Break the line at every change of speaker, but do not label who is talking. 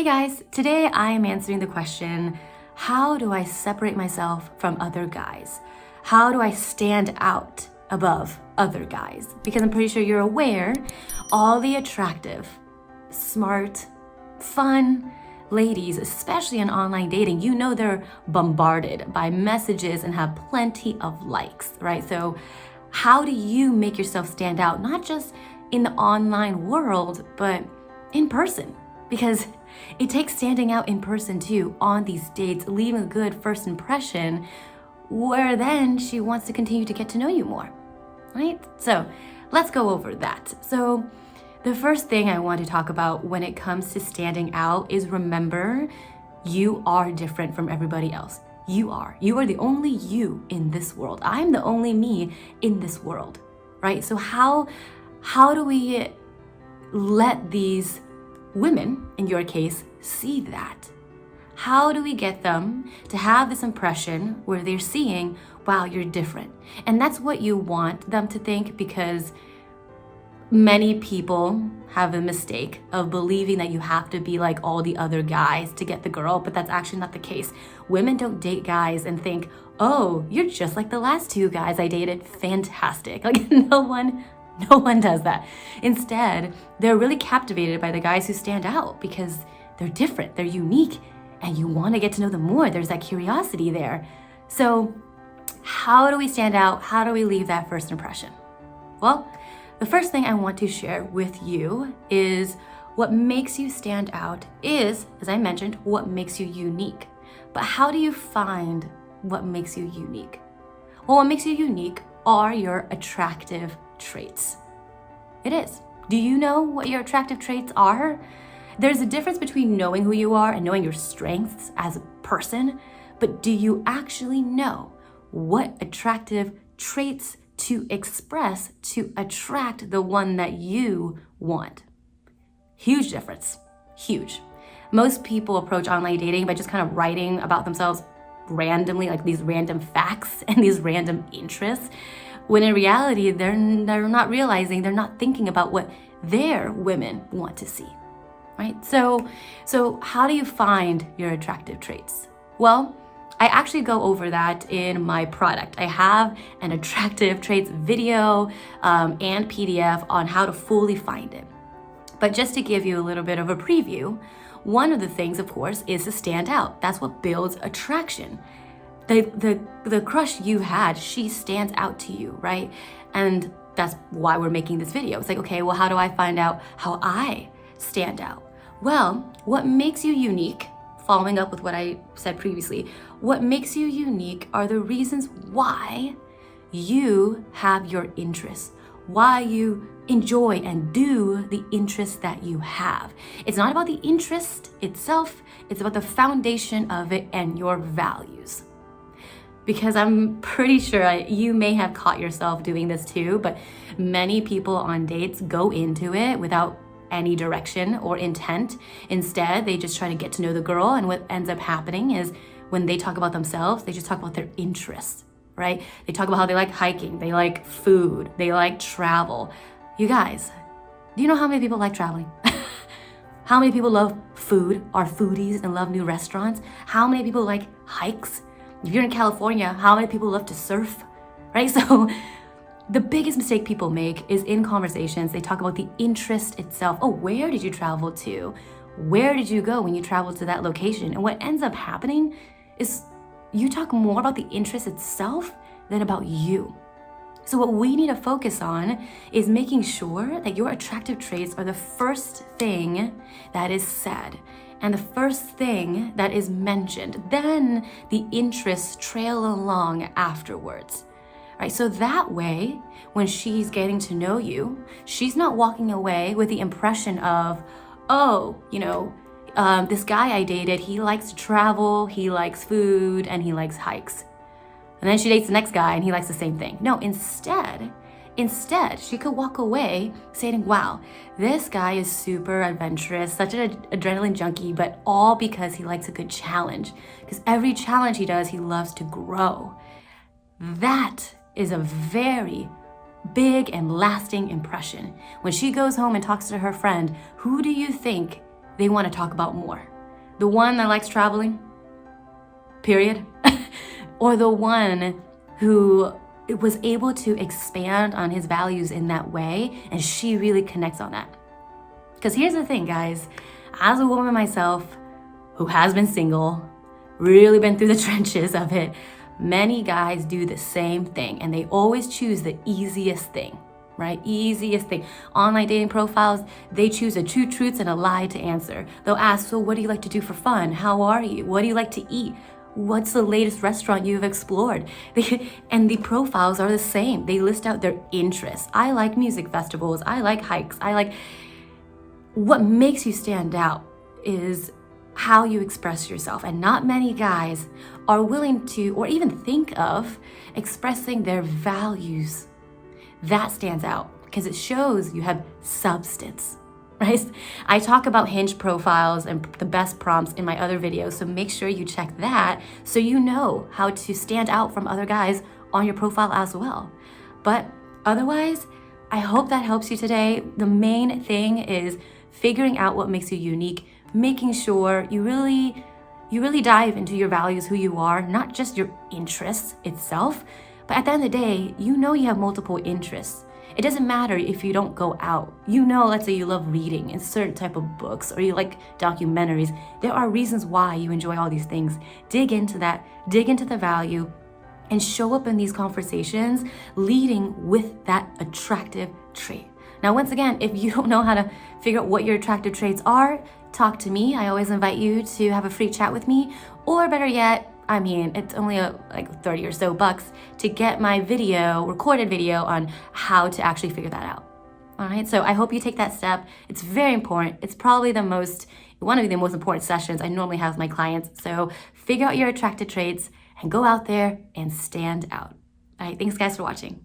Hey guys, today I am answering the question, how do I separate myself from other guys? How do I stand out above other guys? Because I'm pretty sure you're aware, all the attractive, smart, fun ladies, especially in online dating, you know they're bombarded by messages and have plenty of likes, right? So how do you make yourself stand out, not just in the online world, but in person? Because it takes standing out in person too, on these dates, leaving a good first impression, where then she wants to continue to get to know you more, right? So let's go over that. So the first thing I want to talk about when it comes to standing out is remember, you are different from everybody else. You are the only you in this world. I'm the only me in this world, right? So how do we let these women, in your case, see that? How do we get them to have this impression where they're seeing, wow, you're different? And that's what you want them to think, because many people have a mistake of believing that you have to be like all the other guys to get the girl, but that's actually not the case. Women don't date guys and think, oh, you're just like the last two guys I dated. Fantastic. Like no one does that. Instead, they're really captivated by the guys who stand out because they're different, they're unique, and you want to get to know them more. There's that curiosity there. So how do we stand out? How do we leave that first impression? Well, the first thing I want to share with you is what makes you stand out is, as I mentioned, what makes you unique. But how do you find what makes you unique? Well, what makes you unique are your attractive traits. It is. Do you know what your attractive traits are? There's a difference between knowing who you are and knowing your strengths as a person, but do you actually know what attractive traits to express to attract the one that you want? Huge difference. Huge. Most people approach online dating by just kind of writing about themselves randomly, like these random facts and these random interests, when in reality, they're not realizing, they're not thinking about what their women want to see, right? So how do you find your attractive traits? Well, I actually go over that in my product. I have an attractive traits video and PDF on how to fully find it. But just to give you a little bit of a preview, one of the things, of course, is to stand out. That's what builds attraction. The crush you had, she stands out to you, right? And that's why we're making this video. It's like, okay, well, how do I find out how I stand out? Well, what makes you unique, following up with what I said previously, what makes you unique are the reasons why you have your interests, why you enjoy and do the interests that you have. It's not about the interest itself, it's about the foundation of it and your values. Because I'm pretty sure you may have caught yourself doing this too, but many people on dates go into it without any direction or intent. Instead, they just try to get to know the girl, and what ends up happening is when they talk about themselves, they just talk about their interests, right? They talk about how they like hiking, they like food, they like travel. You guys, do you know how many people like traveling? How many people love food, are foodies and love new restaurants? How many people like hikes? If you're in California, how many people love to surf, right? So the biggest mistake people make is in conversations, they talk about the interest itself. Oh, where did you travel to? Where did you go when you traveled to that location? And what ends up happening is you talk more about the interest itself than about you. So what we need to focus on is making sure that your attractive traits are the first thing that is said and the first thing that is mentioned. Then the interests trail along afterwards. Right, so that way, when she's getting to know you, she's not walking away with the impression of, oh, this guy I dated, he likes to travel, he likes food, and he likes hikes. And then she dates the next guy and he likes the same thing. No, instead, she could walk away saying, wow, this guy is super adventurous, such an adrenaline junkie, but all because he likes a good challenge. Because every challenge he does, he loves to grow. That is a very big and lasting impression. When she goes home and talks to her friend, who do you think they want to talk about more? The one that likes traveling? Period. Or the one who was able to expand on his values in that way, and she really connects on that. Because here's the thing, guys. As a woman myself who has been single, really been through the trenches of it, many guys do the same thing, and they always choose the easiest thing, right? Easiest thing. Online dating profiles, they choose a two truths and a lie to answer. They'll ask, so what do you like to do for fun? How are you? What do you like to eat? What's the latest restaurant you've explored? And the profiles are the same. They list out their interests. I like music festivals. I like hikes. What makes you stand out is how you express yourself. And not many guys are willing to, or even think of, expressing their values. That stands out because it shows you have substance. Right? I talk about Hinge profiles and the best prompts in my other videos, so make sure you check that so you know how to stand out from other guys on your profile as well. But otherwise, I hope that helps you today. The main thing is figuring out what makes you unique, making sure you really dive into your values, who you are, not just your interests itself, but at the end of the day, you know you have multiple interests. It doesn't matter if you don't go out. Let's say you love reading and certain type of books, or you like documentaries. There are reasons why you enjoy all these things. Dig into that, dig into the value, and show up in these conversations leading with that attractive trait. Now, once again, if you don't know how to figure out what your attractive traits are, talk to me. I always invite you to have a free chat with me, or better yet, it's only like 30 or so bucks to get my recorded video on how to actually figure that out. All right, so I hope you take that step. It's very important. It's probably one of the most important sessions I normally have with my clients. So figure out your attractive traits and go out there and stand out. All right, thanks guys for watching.